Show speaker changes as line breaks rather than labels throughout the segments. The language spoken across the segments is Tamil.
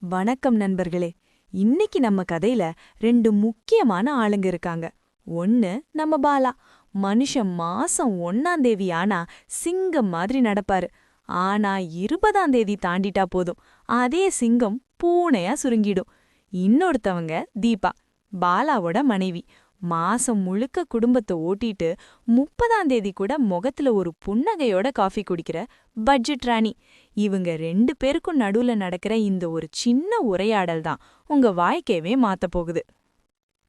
வணக்கம் நண்பர்களே. இன்னைக்கு நம்ம கதையில ரெண்டு முக்கியமான ஆளுங்க இருக்காங்க. ஒன்னு நம்ம பாலா. மனுஷன் மாசம் 1ஆம் தேதி ஆனா சிங்கம் மாதிரி நடப்பாரு. ஆனா 20ஆம் தேதி தாண்டிட்டா போதும், அதே சிங்கம் பூனையா சுருங்கிடும். இன்னொருத்தவங்க தீபா, பாலாவோட மனைவி. மாசம் முழுக்க குடும்பத்தை ஓட்டிட்டு 30ஆம் தேதி கூட முகத்துல ஒரு புன்னகையோட காஃபி குடிக்கிற பட்ஜெட் ராணி. இவங்க 2 பேருக்கும் நடுவுல நடக்கிற இந்த ஒரு சின்ன உரையாடல் தான் உங்க வாழ்க்கையவே மாத்தப் போகுது.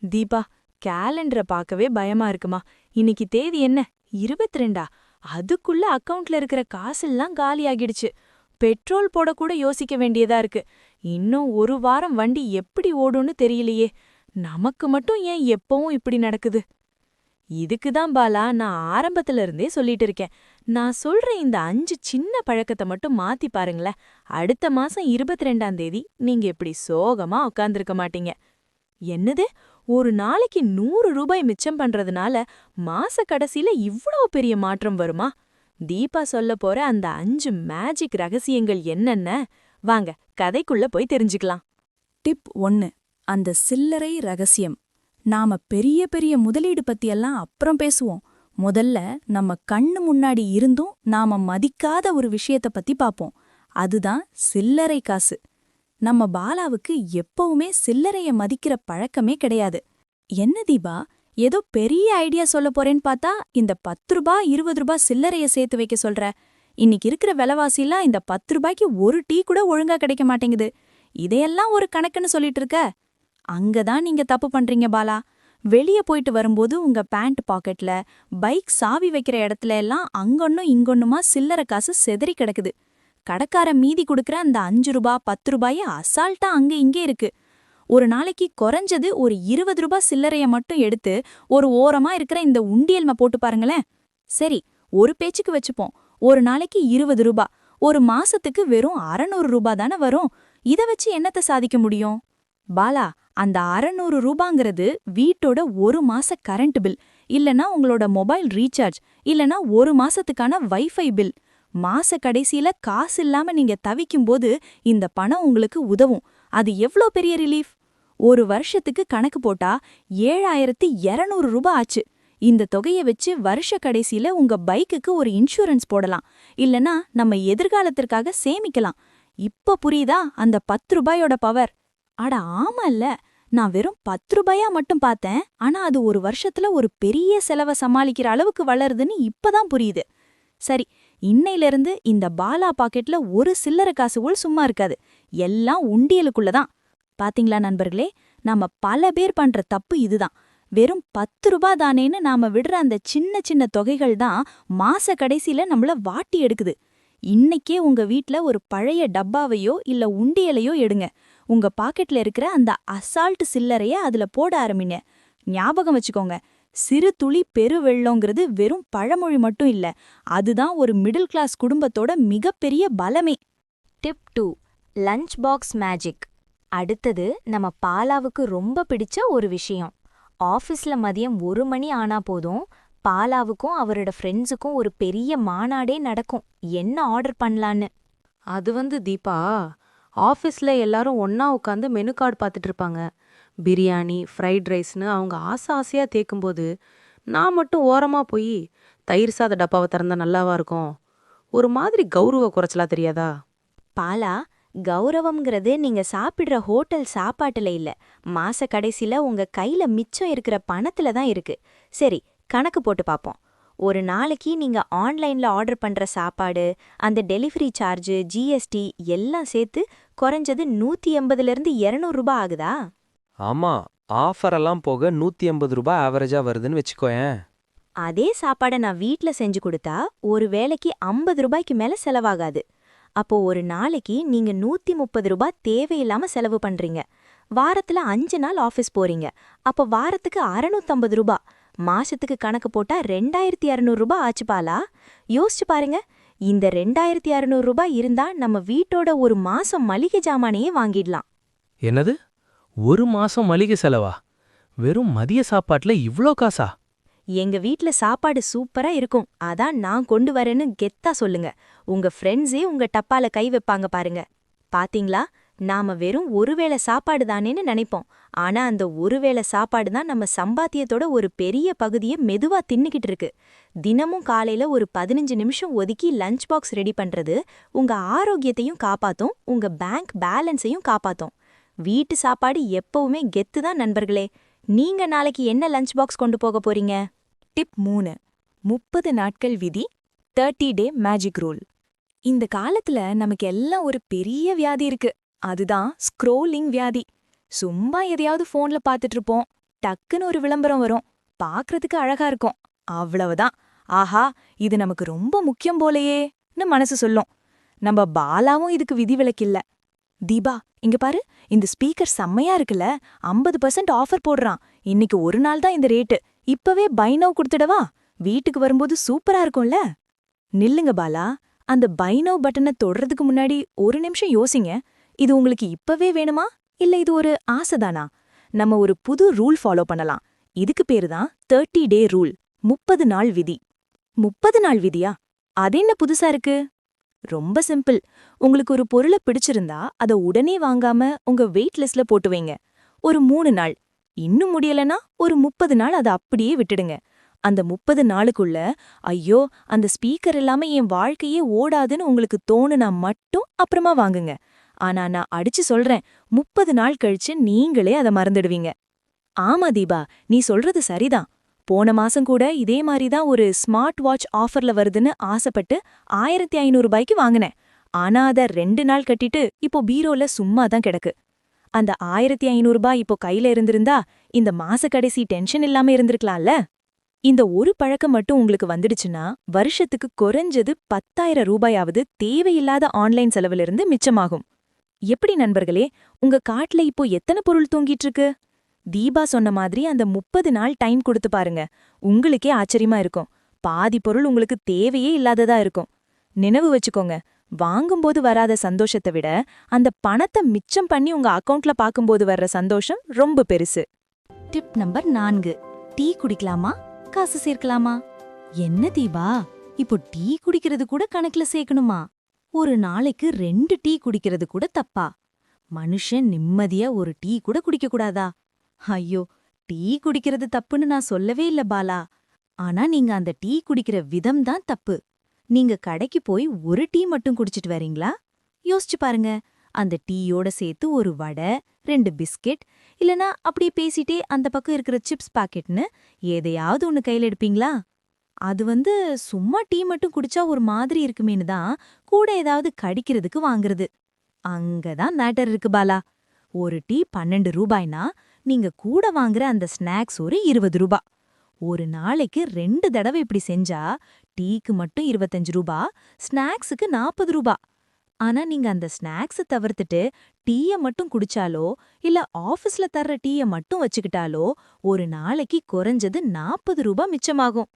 தீபா, கேலண்டரை பார்க்கவே பயமா இருக்குமா? இன்னைக்கு தேதி என்ன? 22ஆ? அதுக்குள்ள அக்கவுண்ட்ல இருக்கிற காசெல்லாம் காலியாகிடுச்சு. பெட்ரோல் போடக்கூட யோசிக்க வேண்டியதா இருக்கு. இன்னும் ஒரு வாரம் வண்டி எப்படி ஓடும்னு தெரியலையே. நமக்கு மட்டும் ஏன் எப்பவும் இப்படி நடக்குது? இதுக்குதான் பாலா நான் ஆரம்பத்துல இருந்தே சொல்லிட்டு இருக்கேன். நான் சொல்ற இந்த 5 சின்ன பழக்கத்தை மட்டும் மாத்தி பாருங்களேன். அடுத்த மாசம் 22ஆம் தேதி நீங்க இப்படி சோகமா உட்கார்ந்திருக்க மாட்டீங்க. என்னது? ஒரு நாளைக்கு 100 ரூபாய் மிச்சம் பண்றதுனால மாச கடைசியில இவ்ளோ பெரிய மாற்றம் வருமா? தீபா சொல்ல போற அந்த 5 மேஜிக் ரகசியங்கள் என்னென்ன? வாங்க கதைக்குள்ள போய் தெரிஞ்சுக்கலாம்.
டிப் 1. அந்த சில்லறை ரகசியம். நாம பெரிய பெரிய முதலீடு பத்தியெல்லாம் அப்புறம் பேசுவோம். முதல்ல நம்ம கண்ணு முன்னாடி இருந்தும் நாம மதிக்காத ஒரு விஷயத்த பத்தி பாப்போம். அதுதான் சில்லறை காசு. நம்ம பாலாவுக்கு எப்பவுமே சில்லறைய மதிக்கிற பழக்கமே கிடையாது. என்ன தீபா, ஏதோ பெரிய ஐடியா சொல்ல போறேன்னு பார்த்தா இந்த 10 ரூபாய் 20 ரூபாய் சில்லறைய சேர்த்து வைக்க சொல்ற. இன்னைக்கு இருக்கிற விலைவாசிலாம் இந்த 10 ரூபாய்க்கு ஒரு டீ கூட ஒழுங்கா கிடைக்க மாட்டேங்குது. இதையெல்லாம் ஒரு கணக்குன்னு சொல்லிட்டு இருக்க? அங்கதான் நீங்க தப்பு பண்றீங்க பாலா. வெளிய போயிட்டு வரும்போது உங்க பேண்ட் பாக்கெட்ல, பைக் சாவி வைக்கிற இடத்துல எல்லாம் அங்கொன்னும் இங்கொன்னுமா சில்லற காசு செதறி கிடக்குது. கடைக்கார மீதி கொடுக்கற அந்த 5 ரூபாய் 10 ரூபாய அசால்ட்டா அங்க இங்கே இருக்கு. ஒரு நாளைக்கு குறைஞ்சது ஒரு 20 ரூபாய் சில்லறைய மட்டும் எடுத்து ஒரு ஓரமா இருக்கிற இந்த உண்டியல்ம போட்டு பாருங்களேன். சரி, ஒரு பேச்சுக்கு வச்சுப்போம். ஒரு நாளைக்கு 20 ரூபாய், ஒரு மாசத்துக்கு வெறும் 600 ரூபாய் தானே வரும். இத வச்சு என்னத்த சாதிக்க முடியும்? பாலா, அந்த 600 ரூபாங்கிறது வீட்டோட ஒரு மாச கரண்ட் பில், இல்லனா உங்களோட மொபைல் ரீசார்ஜ், இல்லனா ஒரு மாசத்துக்கான வைஃபை பில். மாச கடைசியில காசு இல்லாம நீங்க தவிக்கும்போது இந்த பணம் உங்களுக்கு உதவும். அது எவ்ளோ பெரிய ரிலீஃப்! ஒரு வருஷத்துக்கு கணக்கு போட்டா 7200 ரூபாய் ஆச்சு. இந்த தொகையை வச்சு வருஷ கடைசியில உங்க பைக்குக்கு ஒரு இன்சூரன்ஸ் போடலாம், இல்லனா நம்ம எதிர்காலத்திற்காக சேமிக்கலாம். இப்ப புரியுதா அந்த 10 ரூபாயோட பவர்? அட ஆமால்ல, நான் வெறும் 10 ரூபாயா மட்டும் பார்த்தேன். ஆனா அது ஒரு வருஷத்துல ஒரு பெரிய செலவ சமாளிக்கிற அளவுக்கு வளருதுன்னு இப்பதான் புரியுது. சரி, இன்னையிலிருந்து இந்த பாலா பாக்கெட்ல ஒரு சில்லற காசு கூட சும்மா இருக்காது. எல்லாம் உண்டியலுக்குள்ளதான். பாத்தீங்களா நண்பர்களே, நாம பல பேர் பண்ற தப்பு இதுதான். வெறும் 10 ரூபாய் தானேன்னு நாம விடுற அந்த சின்ன சின்ன தொகைகள் தான் மாச கடைசியில நம்மள வாட்டி எடுக்குது. இன்னைக்கே உங்க வீட்ல ஒரு பழைய டப்பாவையோ இல்ல உண்டியலையோ எடுங்க. உங்க பாக்கெட்ல இருக்கிற அந்த அசால்ட் சில்லறைய அதுல போட ஆரம்பிங்க. ஞாபகம் வச்சுக்கோங்க, சிறு துளி பெரு வெள்ளங்கிறது வெறும் பழமொழி மட்டும் இல்ல, அதுதான் ஒரு மிடில் கிளாஸ் குடும்பத்தோட மிகப்பெரிய பலமே.
டிப் 2. Lunch box magic. அடுத்தது நம்ம பாலாவுக்கு ரொம்ப பிடிச்ச ஒரு விஷயம். ஆஃபீஸ்ல மதியம் 1 மணி ஆனா போதும், பாலாவுக்கும் அவரோட ஃப்ரெண்ட்ஸுக்கும் ஒரு பெரிய மாநாடே நடக்கும். என்ன ஆர்டர் பண்ணலான்னு.
அது தீபா, ஆஃபீஸ்ல எல்லாரும் ஒண்ணா உட்காந்து மெனு கார்டு பார்த்துட்டு இருப்பாங்க. பிரியாணி, ஃப்ரைட் ரைஸ்னு அவங்க ஆசை ஆசையா தேக்கும்போது நான் மட்டும் ஓரமா போய் தயிர் சாத டப்பாவை திறந்தா நல்லாவா இருக்கும்? ஒரு மாதிரி கௌரவ குறைச்சலா தெரியாதா?
பாலா, கௌரவம்ங்கிறது நீங்க சாப்பிடுற ஹோட்டல் சாப்பாட்டுல இல்ல, மாச கடைசில உங்க கையில மிச்சம் இருக்கிற பணத்துல தான் இருக்கு. சரி, கணக்கு போட்டு பாப்போம். ஒரு நாளைக்கு நீங்க ஆன்லைன்ல ஆர்டர் பண்ற சாப்பாடு, அந்த டெலிவரி சார்ஜ், ஜிஎஸ்டி எல்லாம் சேர்த்து குறைஞ்சது 180லிருந்து 200 ரூபாய் ஆகுதா?
ஆமா, ஆஃபர் எல்லாம் போக 180 ரூபாய் ஆவரேஜா வருதுன்னு வச்சுக்கோயேன்.
அதே சாப்பாடை நான் வீட்ல செஞ்சு கொடுத்தா ஒரு வேளைக்கு 50 ரூபாய்க்கு மேல செலவாகாது. அப்போ ஒரு நாளைக்கு நீங்க 130 ரூபாய் தேவையில்லாம செலவு பண்றீங்க. வாரத்துல 5 நாள் ஆஃபீஸ் போறீங்க. அப்போ வாரத்துக்கு 650 ரூபாய். மாசத்துக்கு கணக்கு போட்டா 2200 ரூபாய் ஆச்சு பாலா. யோசிச்சு பாருங்க, இந்த 2200 ரூபாய் இருந்தா நம்ம வீட்டோட ஒரு மாசம் மளிகை ஜாமானையே வாங்கிடலாம்.
என்னது, ஒரு மாசம் மளிகை செலவா? வெறும் மதிய சாப்பாட்டுல இவ்ளோ காசா?
எங்க வீட்ல சாப்பாடு சூப்பரா இருக்கும், அதான் நான் கொண்டு வரேன்னு கெத்தா சொல்லுங்க. உங்க ஃப்ரெண்ட்ஸே உங்க டப்பால கை வைப்பாங்க பாருங்க. பாத்தீங்களா, நாம வெறும் ஒருவேளை சாப்பாடு தானேன்னு நினைப்போம். ஆனா அந்த ஒருவேளை சாப்பாடு தான் நம்ம சம்பாத்தியத்தோட ஒரு பெரிய பகுதியை மெதுவா தின்னுக்கிட்டு இருக்கு. தினமும் காலையில ஒரு 15 நிமிஷம் ஒதுக்கி லஞ்ச் பாக்ஸ் ரெடி பண்றது உங்க ஆரோக்கியத்தையும் காப்பாத்தும், உங்க பேங்க் பேலன்ஸையும் காப்பாத்தும். வீட்டு சாப்பாடு எப்பவுமே கெத்து தான் நண்பர்களே. நீங்க நாளைக்கு என்ன லஞ்ச் பாக்ஸ் கொண்டு போக போறீங்க?
டிப் 3. 30 நாட்கள் விதி, 30 டே மேஜிக் ரூல். இந்த காலத்துல நமக்கு எல்லாம் ஒரு பெரிய வியாதி இருக்கு. அதுதான் ஸ்க்ரோலிங் வியாதி. சும்மா எதையாவது போன்ல பார்த்துட்டு இருப்போம். டக்குன்னு ஒரு விளம்பரம் வரும். பார்க்கறதுக்கு அழகா இருக்கும். அவ்வளவுதான். ஆஹா, இது நமக்கு ரொம்ப முக்கியம் போலயேன்னு மனசு சொல்லும். நம்ம பாலாவும் இதுக்கு விதிவிலக்கில்ல. தீபா, இங்க பாரு, இந்த ஸ்பீக்கர் செம்மையா இருக்குல்ல, 50% ஆஃபர் போடுறான். இன்னைக்கு ஒரு நாள் தான் இந்த ரேட்டு. இப்பவே பை நவ் கொடுத்துடவா? வீட்டுக்கு வரும்போது சூப்பரா இருக்கும்ல. நில்லுங்க பாலா, அந்த பை நவ் பட்டனை தொடுறதுக்கு முன்னாடி ஒரு நிமிஷம் யோசிங்க. இது உங்களுக்கு இப்பவே வேணுமா, இல்ல இது ஒரு ஆசைதானா? நம்ம ஒரு புது ரூல் ஃபாலோ பண்ணலாம். இதுக்கு பேரு தான் 30 டே ரூல், 30 நாள் விதி. 30 நாள் விதியா? அது என்ன புதுசா இருக்கு? ரொம்ப சிம்பிள். உங்களுக்கு ஒரு பொருளை பிடிச்சிருந்தா அத உடனே வாங்காம உங்க வெயிட் லிஸ்ட்ல போட்டு வைங்க. ஒரு 3 நாள். இன்னும் முடியலனா ஒரு 30 நாள் அதை அப்படியே விட்டுடுங்க. அந்த 30 நாளுக்குள்ள ஐயோ, அந்த ஸ்பீக்கர் இல்லாம என் வாழ்க்கையே ஓடாதுன்னு உங்களுக்கு தோணுனா மட்டும் அப்புறமா வாங்குங்க. ஆனா நான் அடிச்சு சொல்றேன், 30 நாள் கழிச்சு நீங்களே அதை மறந்துடுவீங்க. ஆமா தீபா, நீ சொல்றது சரிதான். போன மாசம் கூட இதே மாதிரி தான் ஒரு ஸ்மார்ட் வாட்ச் ஆஃபர்ல வருதுன்னு ஆசைப்பட்டு 1500 ரூபாய்க்கு வாங்கினேன். ஆனா அத 2 நாள் கட்டிட்டு இப்போ பீரோல சும்மா தான் கிடக்கு. அந்த 1500 ரூபாய் இப்போ கையில இருந்திருந்தா இந்த மாச கடைசி டென்ஷன் இல்லாம இருந்திருக்கலாம்ல. இந்த ஒரு பழக்கம் மட்டும் உங்களுக்கு வந்துடுச்சுன்னா வருஷத்துக்கு குறைஞ்சது 10,000 ரூபாயாவது தேவையில்லாத ஆன்லைன் செலவிலிருந்து மிச்சமாகும். எப்படி நண்பர்களே, உங்க கார்ட்ல இப்போ எத்தனை பொருள் தூங்கிட்டு இருக்கு? தீபா சொன்ன மாதிரி அந்த 30 நாள் டைம் கொடுத்து பாருங்க. உங்களுக்கே ஆச்சரியமா இருக்கும். பாதி பொருள் உங்களுக்கு தேவையே இல்லாததா இருக்கும். நினைவு வச்சுக்கோங்க, வாங்கும்போது வராத சந்தோஷத்தை விட அந்த பணத்தை மிச்சம் பண்ணி உங்க அக்கவுண்ட்ல பாக்கும்போது வர்ற சந்தோஷம் ரொம்ப பெருசு.
Tip number 4. டீ குடிக்கலாமா, காசு சேர்க்கலாமா? என்ன தீபா, இப்போ டீ குடிக்கிறது கூட கணக்குல சேர்க்கணுமா? ஒரு நாளைக்கு 2 டீ குடிக்கிறது கூட தப்பா? மனுஷன் நிம்மதியா ஒரு டீ கூட குடிக்க கூடாதா? ஐயோ, டீ குடிக்கிறது தப்புன்னு நான் சொல்லவே இல்ல பாலா. ஆனா நீங்க அந்த டீ குடிக்கிற விதம் தான் தப்பு. நீங்க கடைக்கு போய் ஒரு டீ மட்டும் குடிச்சிட்டு வரீங்களா? யோசிச்சு பாருங்க. அந்த டீயோட சேர்த்து ஒரு வடை, 2 பிஸ்கெட், இல்லனா அப்படியே பேசிட்டே அந்த பக்கம் இருக்கிற சிப்ஸ் பாக்கெட்னு எதையாவது ஒன்னு கையில எடுப்பீங்களா? அது சும்மா டீ மட்டும் குடிச்சா ஒரு மாதிரி இருக்குமேனு தான் கூட ஏதாவது கடிக்கிறதுக்கு வாங்குறது. அங்கதான் மேட்டர் இருக்கு பாலா. ஒரு டீ 12 ரூபாய்னா நீங்க கூட வாங்குற அந்த ஸ்நாக்ஸ் ஒரு 20 ரூபா. ஒரு நாளைக்கு 2 தடவை இப்படி செஞ்சா டீக்கு மட்டும் 25 ரூபா, ஸ்நாக்ஸுக்கு 40 ரூபா. ஆனா நீங்க அந்த ஸ்நாக்ஸ தவிர்த்துட்டு டீய மட்டும் குடிச்சாலோ இல்ல ஆபீஸ்ல தர்ற டீய மட்டும் வச்சுக்கிட்டாலோ ஒரு நாளைக்கு குறைஞ்சது 40 ரூபா மிச்சமாகும்.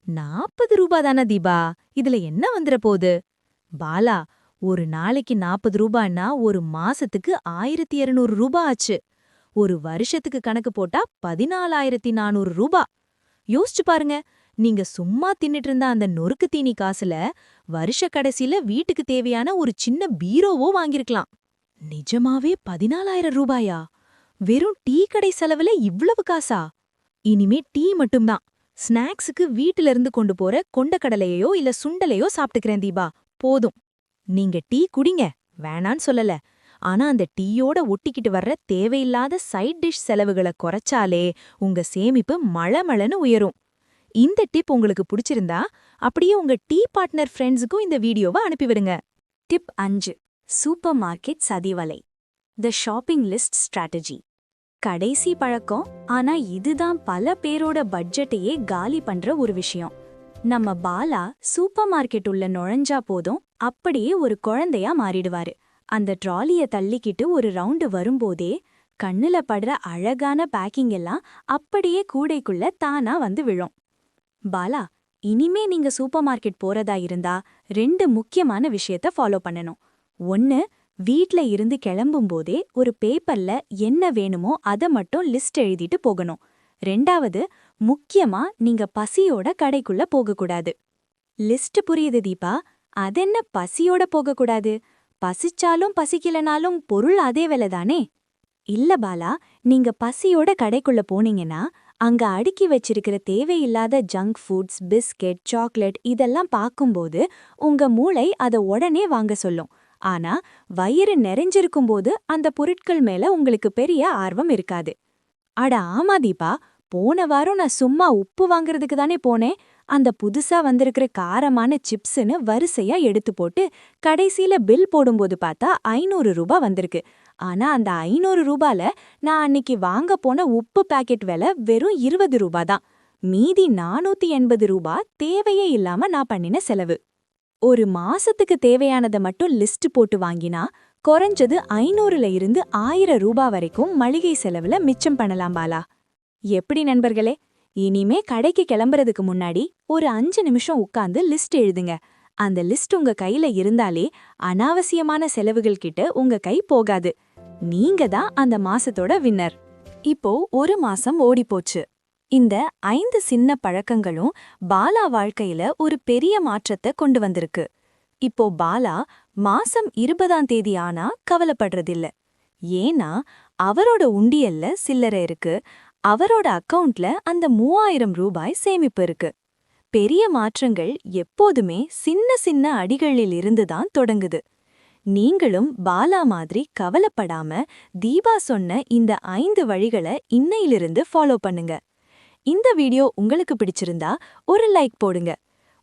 40 ரூபா தானே தீபா, இதுல என்ன வந்துற போகுது? பாலா, ஒரு நாளைக்கு 40 ரூபான்னா ஒரு மாசத்துக்கு 1200 ரூபா ஆச்சு. ஒரு வருஷத்துக்கு கணக்கு போட்டா 14,400 ரூபா. யோசிச்சு பாருங்க, நீங்க சும்மா தின்னுட்டு இருந்த அந்த நொறுக்கு தீனி காசுல வருஷ கடைசில வீட்டுக்கு தேவையான ஒரு சின்ன பீரோவோ வாங்கிருக்கலாம். நிஜமாவே 14,000 ரூபாயா? வெறும் டீ கடை செலவுல இவ்வளவு காசா? இனிமே டீ மட்டும்தான். ஸ்நாக்ஸுக்கு வீட்டுல இருந்து கொண்டு போற கொண்டக்கடலையோ இல்ல சுண்டலையோ சாப்பிட்டுக்கிறேன் தீபா, போதும். நீங்க டீ குடிங்க, வேணான்னு சொல்லல. ஆனா அந்த டீயோட ஒட்டிக்கிட்டு வர்ற தேவையில்லாத சைட் டிஷ் செலவுகளை குறைச்சாலே உங்க சேமிப்பு மளமளன்னு உயரும். இந்த டிப் உங்களுக்கு பிடிச்சிருந்தா அப்படியே உங்க டீ பார்ட்னர் ஃப்ரெண்ட்ஸுக்கும் இந்த வீடியோவை அனுப்பிவிடுங்க. டிப் 5. சூப்பர் மார்க்கெட் சதிவலை, த ஷாப்பிங் லிஸ்ட் ஸ்ட்ராட்டஜி. கடைசி பழக்கம், ஆனா இதுதான் பல பேரோட பட்ஜெட்டையே காலி பண்ற ஒரு விஷயம். நம்ம பாலா சூப்பர் மார்க்கெட் உள்ள நுழைஞ்சா போதும் அப்படியே ஒரு குழந்தையா மாறிடுவாரு. அந்த ட்ராலிய தள்ளிக்கிட்டு ஒரு ரவுண்டு வரும்போதே கண்ணுல படுற அழகான பேக்கிங் எல்லாம் அப்படியே கூடைக்குள்ள தானா வந்து விழும். பாலா, இனிமே நீங்க சூப்பர் மார்க்கெட் போறதா இருந்தா 2 முக்கியமான விஷயத்த ஃபாலோ பண்ணணும். 1, வீட்ல இருந்து கிளம்பும்போதே ஒரு பேப்பர்ல என்ன வேணுமோ அத மட்டும் லிஸ்ட் எழுதிட்டு போகணும். 2வது, முக்கியமா நீங்க பசியோட கடைக்குள்ள போகக்கூடாது. லிஸ்ட் புரியுது தீபா, அதென்ன பசியோட போகக்கூடாது?
பசிச்சாலும் பசிக்கலனாலும் பொருள் அதே விலை தானே? இல்ல பாலா, நீங்க பசியோட கடைக்குள்ள போனீங்கன்னா அங்க அடுக்கி வச்சிருக்கிற தேவையில்லாத ஜங்க் ஃபுட்ஸ், பிஸ்கெட், சாக்லேட் இதெல்லாம் பார்க்கும்போது உங்க மூளை அத உடனே வாங்க சொல்லும். ஆனா வயிறு நிறைஞ்சிருக்கும்போது அந்த பொருட்கள் மேல உங்களுக்கு பெரிய ஆர்வம் இருக்காது. அட ஆமா தீபா, போன வாரம் நான் சும்மா உப்பு வாங்குறதுக்கு தானே போனேன். அந்த புதுசா வந்திருக்கிற காரமான சிப்ஸ்னு வரிசையா எடுத்து போட்டு கடைசியில பில் போடும்போது பார்த்தா 500 ரூபாய் வந்திருக்கு. ஆனா அந்த 500 ரூபால நான் அன்னிக்கு வாங்க போன உப்பு பாக்கெட் விலை வெறும் 20 ரூபாய் தான். மீதி 480 ரூபாய் தேவையே இல்லாம நான் பண்ணின செலவு. ஒரு மாசத்துக்கு தேவையானதை மட்டும் லிஸ்ட் போட்டு வாங்கினா குறைஞ்சது 500ல இருந்து 1000 ரூபாய் வரைக்கும் மளிகை செலவுல மிச்சம் பண்ணலாம் பாலா. எப்படி நண்பர்களே, இனிமே கடைக்கு கிளம்புறதுக்கு முன்னாடி ஒரு 5 நிமிஷம் உட்கார்ந்து லிஸ்ட் எழுதுங்க. அந்த லிஸ்ட் உங்க கையில இருந்தாலே அனாவசியமான செலவுகள் கிட்ட உங்க கை போகாது. நீங்க தான் அந்த மாசத்தோட வின்னர்.
இப்போ ஒரு மாசம் ஓடிப்போச்சு. இந்த 5 சின்ன பழக்கங்களும் பாலா வாழ்க்கையில ஒரு பெரிய மாற்றத்தை கொண்டு வந்திருக்கு. இப்போ பாலா மாசம் 20ஆம் தேதி ஆனா கவலைப்படுறதில்ல. ஏன்னா அவரோட உண்டியல்ல சில்லறை இருக்கு, அவரோட அக்கவுண்ட்ல அந்த 3000 ரூபாய் சேமிப்பு இருக்கு. பெரிய மாற்றங்கள் எப்போதுமே சின்ன சின்ன அடிகளில் இருந்துதான் தொடங்குது. நீங்களும் பாலா மாதிரி கவலைப்படாம தீபா சொன்ன இந்த 5 வழிகளை இன்னையிலிருந்து ஃபாலோ பண்ணுங்க. இந்த வீடியோ உங்களுக்கு பிடிச்சிருந்தா ஒரு லைக் போடுங்க.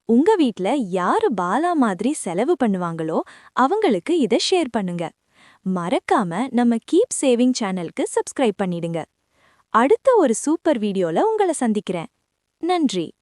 உங்க வீட்ல யாரு பாலா மாதிரி செலவு பண்ணுவாங்களோ அவங்களுக்கு இதை ஷேர் பண்ணுங்க. மறக்காம நம்ம கீப் சேவிங் சேனலுக்கு சப்ஸ்கிரைப் பண்ணிடுங்க. அடுத்த ஒரு சூப்பர் வீடியோல உங்களை சந்திக்கிறேன். நன்றி.